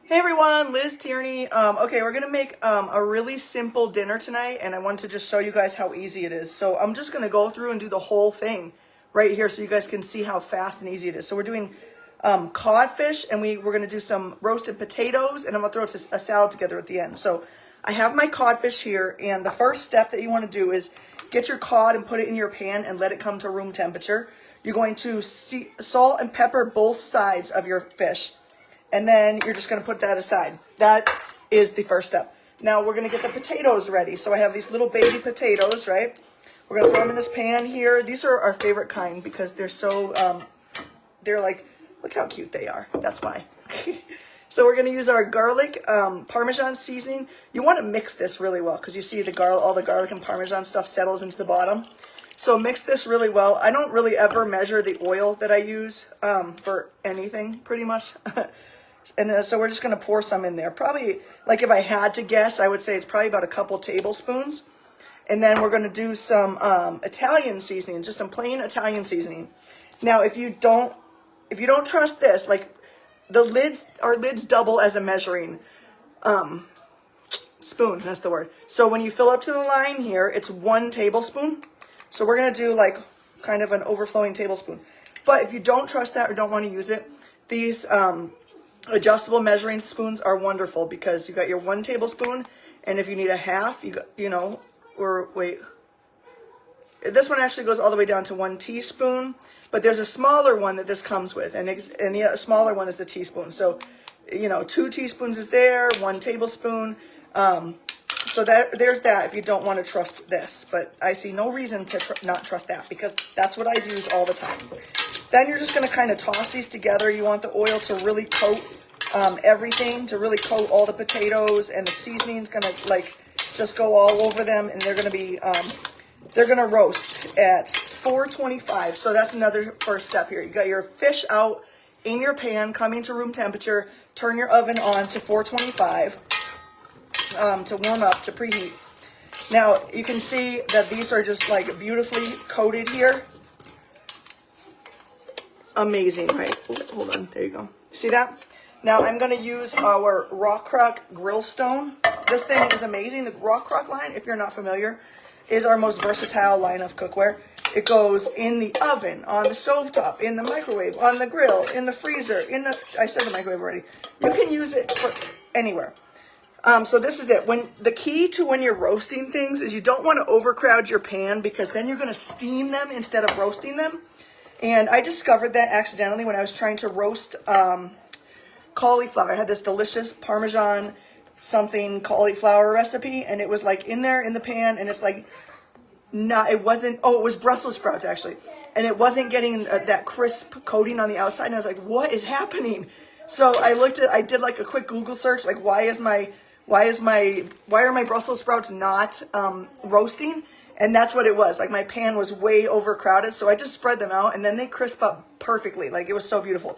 Hey everyone, Liz Tierney. Okay, we're gonna make a really simple dinner tonight, and I want to just show you guys how easy it is. So I'm just gonna go through and do the whole thing right here so you guys can see how fast and easy it is. So we're doing codfish, and we're gonna do some roasted potatoes, and I'm gonna throw a salad together at the end. So I have my codfish here, and the first step that you wanna do is get your cod and put it in your pan and let it come to room temperature. You're going to salt and pepper both sides of your fish. And then you're just going to put that aside. That is the first step. Now we're going to get the potatoes ready. So I have these little baby potatoes, right? We're going to throw them in this pan here. These are our favorite kind because they're so, they're like, look how cute they are. That's why. So we're going to use our garlic Parmesan seasoning. You want to mix this really well because you see all the garlic and Parmesan stuff settles into the bottom. So mix this really well. I don't really ever measure the oil that I use for anything, pretty much. And then, so we're just going to pour some in there. Probably, like if I had to guess, I would say it's probably about a couple tablespoons. And then we're going to do some Italian seasoning, just some plain Italian seasoning. Now, if you don't trust this, like our lids double as a measuring spoon. That's the word. So when you fill up to the line here, it's 1 tablespoon. So we're going to do like kind of an overflowing tablespoon. But if you don't trust that or don't want to use it, these adjustable measuring spoons are wonderful because you got your 1 tablespoon, and if you need a half, this one actually goes all the way down to 1 teaspoon, but there's a smaller one that this comes with, and the smaller one is the teaspoon. So, 2 teaspoons is there, 1 tablespoon. So there's that if you don't want to trust this, but I see no reason to not trust that because that's what I use all the time. Then you're just going to kind of toss these together. You want the oil to really coat everything, to really coat all the potatoes, and the seasoning's going to just go all over them, and they're going to be, they're going to roast at 425. So that's another first step here. You got your fish out in your pan, coming to room temperature. Turn your oven on to 425 to warm up, to preheat. Now you can see that these are just like beautifully coated here. Amazing, right? Hold on, there you go. See that? Now I'm going to use our Rock Crock grill stone. This thing is amazing. The Rock Crock line, if you're not familiar, is our most versatile line of cookware. It goes in the oven, on the stovetop, in the microwave, on the grill, in the freezer, I said the microwave already. You can use it for anywhere. So this is it. The key to when you're roasting things is you don't want to overcrowd your pan because then you're going to steam them instead of roasting them. And I discovered that accidentally when I was trying to roast cauliflower. I had this delicious Parmesan something cauliflower recipe, and it was like in there in the pan, and it's like it was Brussels sprouts actually, and it wasn't getting that crisp coating on the outside, and I was like, what is happening? So I did like a quick Google search, like why are my Brussels sprouts not roasting? And that's what it was. Like my pan was way overcrowded, so I just spread them out, and then they crisp up perfectly. Like it was so beautiful.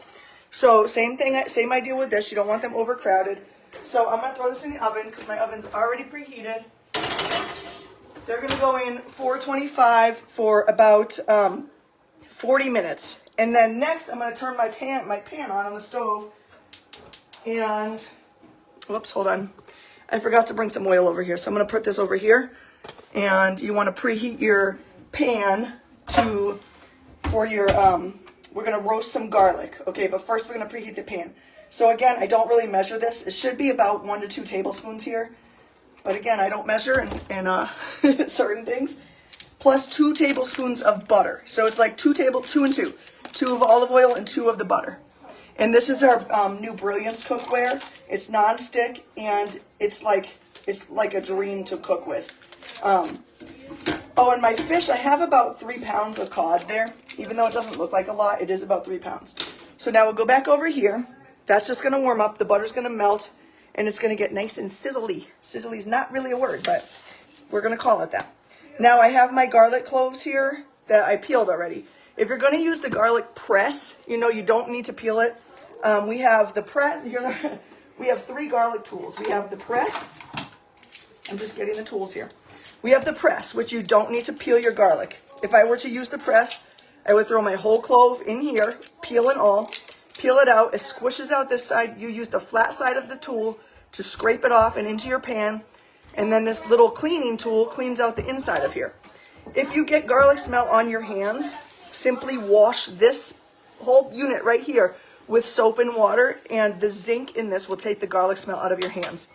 So same thing, same idea with this. You don't want them overcrowded. So I'm gonna throw this in the oven because my oven's already preheated. They're gonna go in 425 for about 40 minutes, and then next I'm gonna turn my pan on the stove. And whoops, hold on. I forgot to bring some oil over here, so I'm gonna put this over here. And you want to preheat your pan we're going to roast some garlic. Okay, but first we're going to preheat the pan. So again, I don't really measure this. It should be about 1 to 2 tablespoons here. But again, I don't measure in certain things. Plus 2 tablespoons of butter. So it's like 2 and 2. 2 of olive oil and 2 of the butter. And this is our new Brilliance cookware. It's non-stick, and it's like a dream to cook with. And my fish, I have about 3 pounds of cod there. Even though it doesn't look like a lot, it is about 3 pounds. So now we'll go back over here. That's just going to warm up. The butter's going to melt, and it's going to get nice and sizzly. Sizzly is not really a word, but we're going to call it that. Now I have my garlic cloves here that I peeled already. If you're going to use the garlic press, you don't need to peel it. We have the press. Here, we have 3 garlic tools. We have the press. I'm just getting the tools here. We have the press, which you don't need to peel your garlic. If I were to use the press, I would throw my whole clove in here, peel and all, peel it out. It squishes out this side. You use the flat side of the tool to scrape it off and into your pan. And then this little cleaning tool cleans out the inside of here. If you get garlic smell on your hands, simply wash this whole unit right here with soap and water, and the zinc in this will take the garlic smell out of your hands.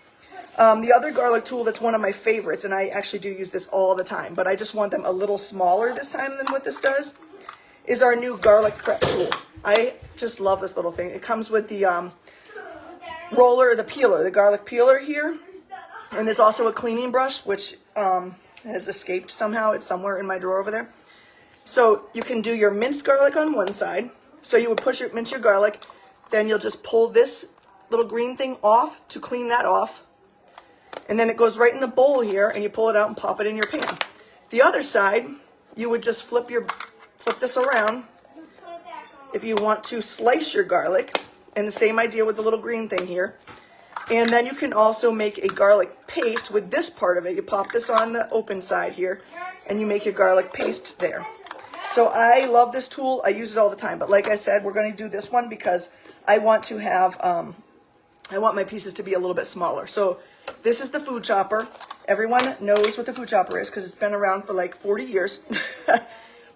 The other garlic tool that's one of my favorites, and I actually do use this all the time, but I just want them a little smaller this time than what this does, is our new garlic prep tool. I just love this little thing. It comes with the roller, the peeler, the garlic peeler here. And there's also a cleaning brush, which has escaped somehow. It's somewhere in my drawer over there. So you can do your minced garlic on one side. So you would mince your garlic. Then you'll just pull this little green thing off to clean that off. And then it goes right in the bowl here, and you pull it out and pop it in your pan. The other side, you would just flip this around if you want to slice your garlic. And the same idea with the little green thing here. And then you can also make a garlic paste with this part of it. You pop this on the open side here, and you make your garlic paste there. So I love this tool. I use it all the time. But like I said, we're going to do this one because I want to have, I want my pieces to be a little bit smaller. So this is the food chopper. Everyone knows what the food chopper is because it's been around for like 40 years.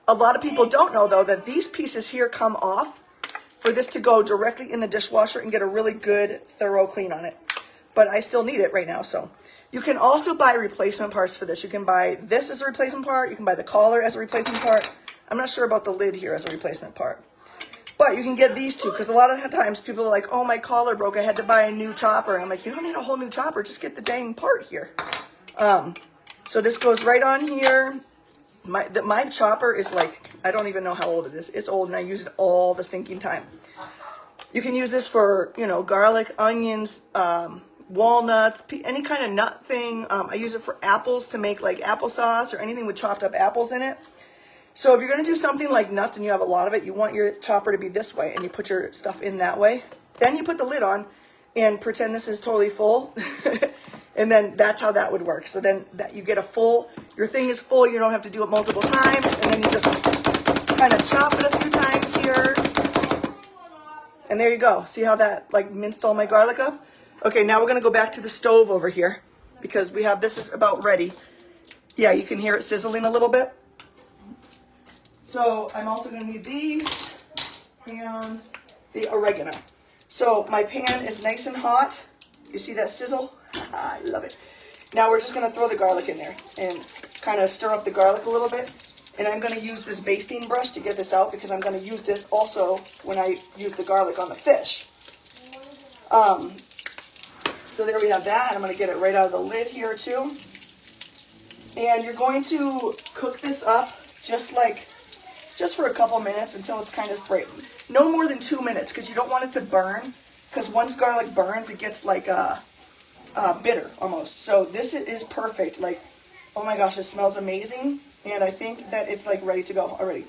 A lot of people don't know, though, that these pieces here come off for this to go directly in the dishwasher and get a really good, thorough clean on it. But I still need it right now, so. You can also buy replacement parts for this. You can buy this as a replacement part. You can buy the collar as a replacement part. I'm not sure about the lid here as a replacement part. But you can get these two, because a lot of times people are like, oh, my collar broke. I had to buy a new chopper. And I'm like, you don't need a whole new chopper. Just get the dang part here. So this goes right on here. My chopper is like, I don't even know how old it is. It's old, and I use it all the stinking time. You can use this for, you know, garlic, onions, walnuts, any kind of nut thing. I use it for apples to make like applesauce or anything with chopped up apples in it. So if you're going to do something like nuts and you have a lot of it, you want your chopper to be this way, and you put your stuff in that way. Then you put the lid on and pretend this is totally full. And then that's how that would work. So then that you get a full, your thing is full, you don't have to do it multiple times. And then you just kind of chop it a few times here. And there you go. See how that like minced all my garlic up? Okay, now we're going to go back to the stove over here because we have, this is about ready. Yeah, you can hear it sizzling a little bit. So I'm also going to need these and the oregano. So my pan is nice and hot. You see that sizzle? I love it. Now we're just going to throw the garlic in there and kind of stir up the garlic a little bit. And I'm going to use this basting brush to get this out because I'm going to use this also when I use the garlic on the fish. So there we have that. I'm going to get it right out of the lid here too. And you're going to cook this up just for a couple minutes until it's kind of fragrant. No more than 2 minutes because you don't want it to burn. Because once garlic burns, it gets like bitter almost. So this is perfect. Like, oh my gosh, it smells amazing. And I think that it's like ready to go already.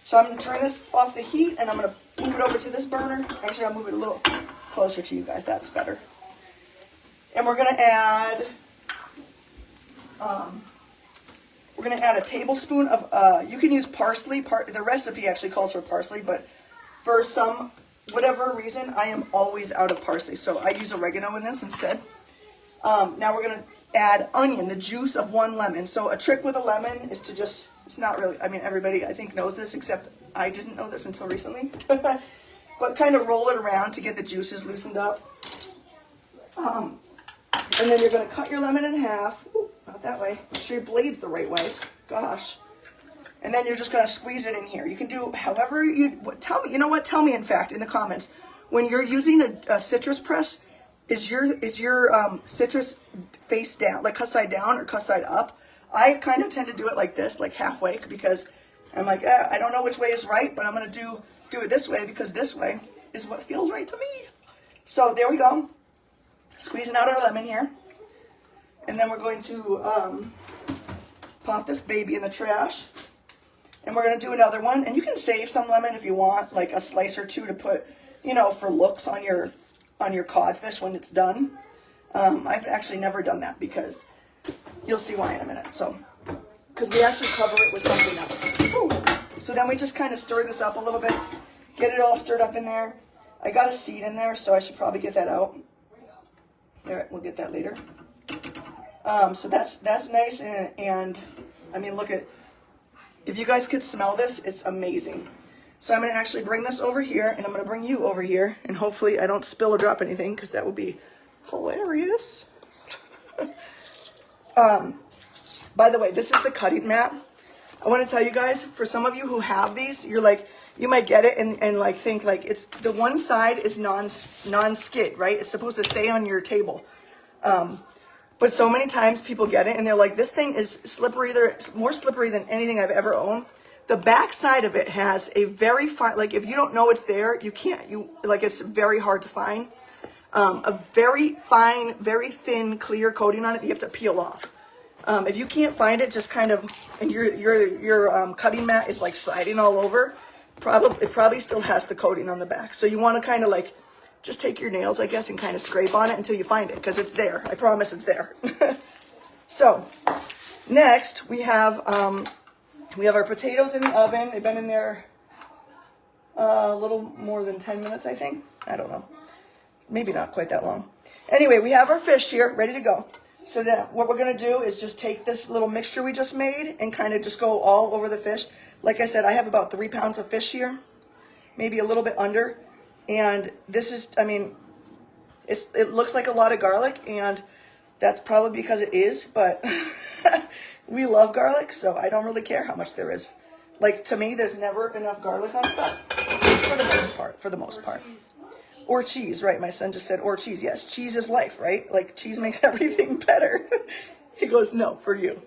So I'm going to turn this off the heat and I'm going to move it over to this burner. Actually, I'll move it a little closer to you guys. That's better. And we're going to add, a tablespoon of, you can use parsley. The recipe actually calls for parsley, but for some whatever reason, I am always out of parsley. So I use oregano in this instead. Now we're going to add onion, the juice of 1 lemon. So a trick with a lemon is to just, it's not really, I mean, everybody I think knows this, except I didn't know this until recently. But kind of roll it around to get the juices loosened up. And then you're going to cut your lemon in half. Ooh, not that way. Make sure your blade's the right way. Gosh. And then you're just going to squeeze it in here. You can do however you, tell me, you know what? Tell me, in fact, in the comments, when you're using a citrus press, is your citrus face down, like cut side down or cut side up? I kind of tend to do it like this, like halfway, because I'm like, I don't know which way is right, but I'm going to do it this way because this way is what feels right to me. So there we go. Squeezing out our lemon here. And then we're going to pop this baby in the trash. And we're going to do another one. And you can save some lemon if you want, like a slice or two to put, you know, for looks on your codfish when it's done. I've actually never done that because you'll see why in a minute. So, because we actually cover it with something else. Ooh. So then we just kind of stir this up a little bit, get it all stirred up in there. I got a seed in there, so I should probably get that out. All right, we'll get that later. So that's nice, and I mean, look at, if you guys could smell this, it's amazing. So I'm going to actually bring this over here, and I'm going to bring you over here, and hopefully I don't spill or drop anything, because that would be hilarious. By the way, this is the cutting mat. I want to tell you guys, for some of you who have these, you're like, you might get it and like think like it's, the one side is non-skid, right? It's supposed to stay on your table. But so many times people get it and they're like, this thing is slippery. It's more slippery than anything I've ever owned. The back side of it has a very fine, like if you don't know it's there, you can't, like it's very hard to find. A very fine, very thin, clear coating on it that you have to peel off. If you can't find it, just kind of, and your cutting mat is like sliding all over, it probably still has the coating on the back. So you want to kind of like, just take your nails, I guess, and kind of scrape on it until you find it, because it's there. I promise it's there. So, next we have our potatoes in the oven. They've been in there a little more than 10 minutes, I think. I don't know. Maybe not quite that long. Anyway, we have our fish here, ready to go. So that what we're going to do is just take this little mixture we just made and kind of just go all over the fish. Like I said, I have about 3 pounds of fish here, maybe a little bit under. And this is, I mean, it looks like a lot of garlic, and that's probably because it is, but we love garlic, so I don't really care how much there is. Like, to me, there's never enough garlic on stuff, for the most part. Or cheese, right? My son just said, or cheese. Yes, cheese is life, right? Like, cheese makes everything better. He goes, no, for you.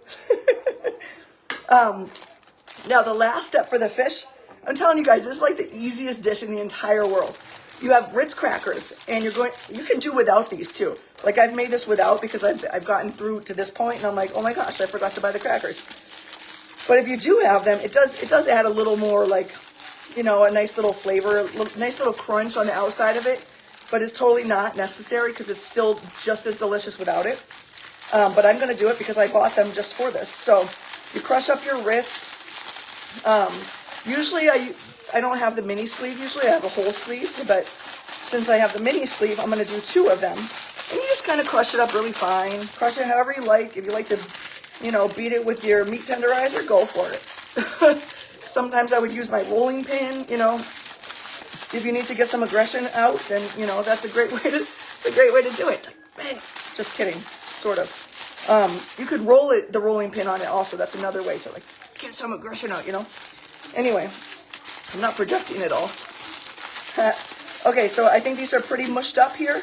Now, the last step for the fish, I'm telling you guys, this is like the easiest dish in the entire world. You have Ritz crackers, and you can do without these too. Like, I've made this without because I've gotten through to this point, and I'm like, oh my gosh, I forgot to buy the crackers. But if you do have them, it does add a little more, like, you know, a nice little flavor, nice little crunch on the outside of it. But it's totally not necessary because it's still just as delicious without it. But I'm going to do it because I bought them just for this. So you crush up your Ritz. Usually I don't have the mini sleeve. Usually I have a whole sleeve. But since I have the mini sleeve, I'm going to do 2 of them. And you just kind of crush it up really fine. Crush it however you like. If you like to, you know, beat it with your meat tenderizer, go for it. Sometimes I would use my rolling pin, you know. If you need to get some aggression out, then, you know, that's a great way to do it. Like, bang. Just kidding, sort of. You could roll the rolling pin on it also. That's another way to, like, get some aggression out, you know. Anyway, I'm not projecting it all. Okay, so I think these are pretty mushed up here.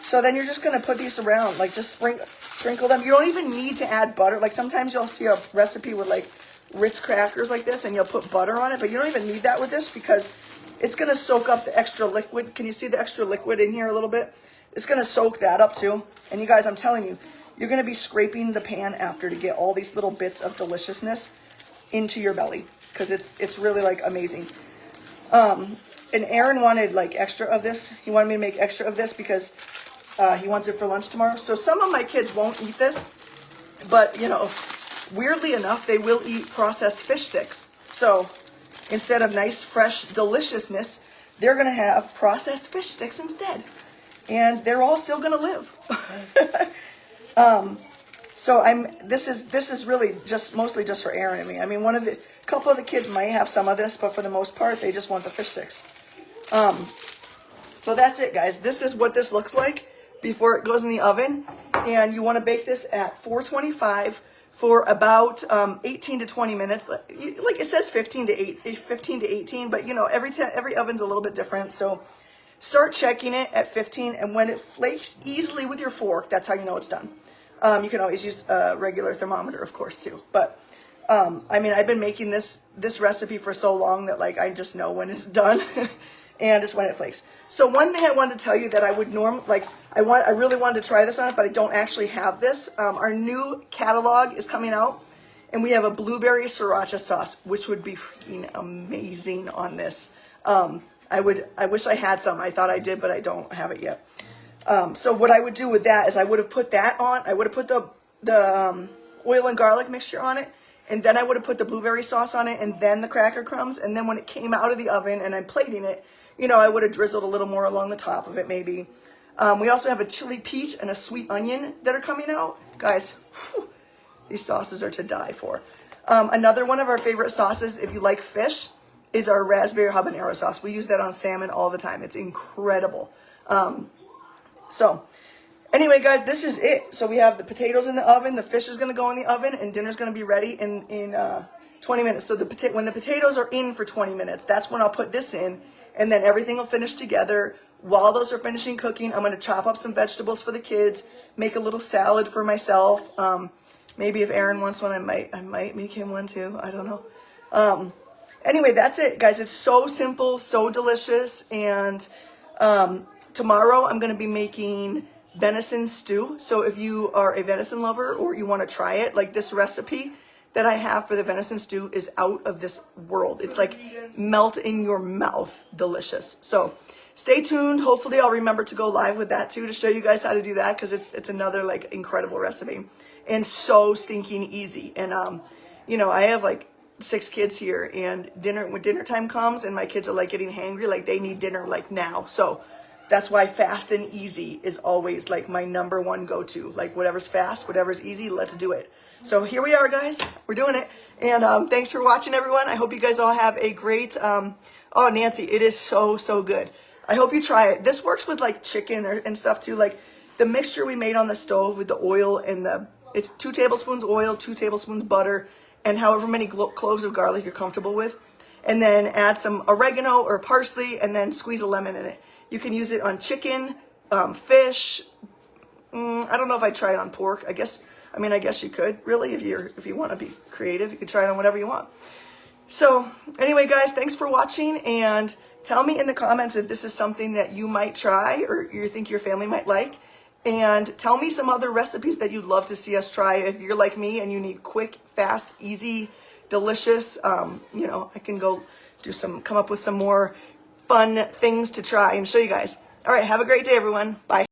So then you're just going to put these around, like, just sprinkle them. You don't even need to add butter. Like, sometimes you'll see a recipe with, like, Ritz crackers like this, and you'll put butter on it, but you don't even need that with this because it's going to soak up the extra liquid. Can you see the extra liquid in here a little bit? It's going to soak that up too. And you guys, I'm telling you, you're going to be scraping the pan after to get all these little bits of deliciousness into your belly because it's really, like, amazing. And Aaron wanted, like, extra of this. He wanted me to make extra of this because he wants it for lunch tomorrow. So some of my kids won't eat this, but, you know, weirdly enough, they will eat processed fish sticks. So instead of nice, fresh deliciousness, they're going to have processed fish sticks instead. And they're all still going to live. So this is really mostly just for Aaron and me. I mean, a couple of the kids might have some of this, but for the most part, they just want the fish sticks. So that's it, guys. This is what this looks like before it goes in the oven. And you want to bake this at 425 for about 18 to 20 minutes. Like it says 15 to 18, but you know, every oven's a little bit different. So start checking it at 15, and when it flakes easily with your fork, that's how you know it's done. You can always use a regular thermometer, of course, too. But I mean, I've been making this recipe for so long that, like, I just know when it's done and it's when it flakes. So one thing I wanted to tell you that I would I really wanted to try this on it, but I don't actually have this. Our new catalog is coming out, and we have a blueberry sriracha sauce, which would be freaking amazing on this. I wish I had some. I thought I did, but I don't have it yet. So what I would do with that is I would have put that on. I would have put the oil and garlic mixture on it, and then I would have put the blueberry sauce on it, and then the cracker crumbs. And then when it came out of the oven and I'm plating it, you know, I would have drizzled a little more along the top of it maybe. We also have a chili peach and a sweet onion that are coming out. Guys, whew, these sauces are to die for. Another one of our favorite sauces, if you like fish, is our raspberry habanero sauce. We use that on salmon all the time. It's incredible. So anyway, guys, this is it. So we have the potatoes in the oven. The fish is going to go in the oven, and dinner's going to be ready in 20 minutes. So when the potatoes are in for 20 minutes, that's when I'll put this in, and then everything will finish together. While those are finishing cooking, I'm going to chop up some vegetables for the kids, make a little salad for myself. Maybe if Aaron wants one, I might make him one too. I don't know. Anyway, that's it, guys. It's so simple, so delicious. And tomorrow I'm going to be making venison stew. So if you are a venison lover or you want to try it, like this recipe that I have for the venison stew is out of this world. It's like melt in your mouth delicious. So stay tuned. Hopefully I'll remember to go live with that too to show you guys how to do that, because it's another like incredible recipe and so stinking easy. And you know, I have like 6 kids here, and when dinner time comes and my kids are like getting hangry, like they need dinner like now. So that's why fast and easy is always like my number one go-to. Like whatever's fast, whatever's easy, let's do it. So here we are, guys. We're doing it. And thanks for watching, everyone. I hope you guys all have a great, oh, Nancy, it is so, so good. I hope you try it. This works with like chicken and stuff too. Like the mixture we made on the stove with the oil and it's 2 tablespoons oil, 2 tablespoons butter, and however many cloves of garlic you're comfortable with. And then add some oregano or parsley, and then squeeze a lemon in it. You can use it on chicken, fish. I don't know if I'd try it on pork. I guess you could, really, if you want to be creative. You could try it on whatever you want. So anyway, guys, thanks for watching, and tell me in the comments if this is something that you might try or you think your family might like. And tell me some other recipes that you'd love to see us try. If you're like me and you need quick, fast, easy, delicious, you know, I can go come up with some more fun things to try and show you guys. All right, have a great day, everyone. Bye.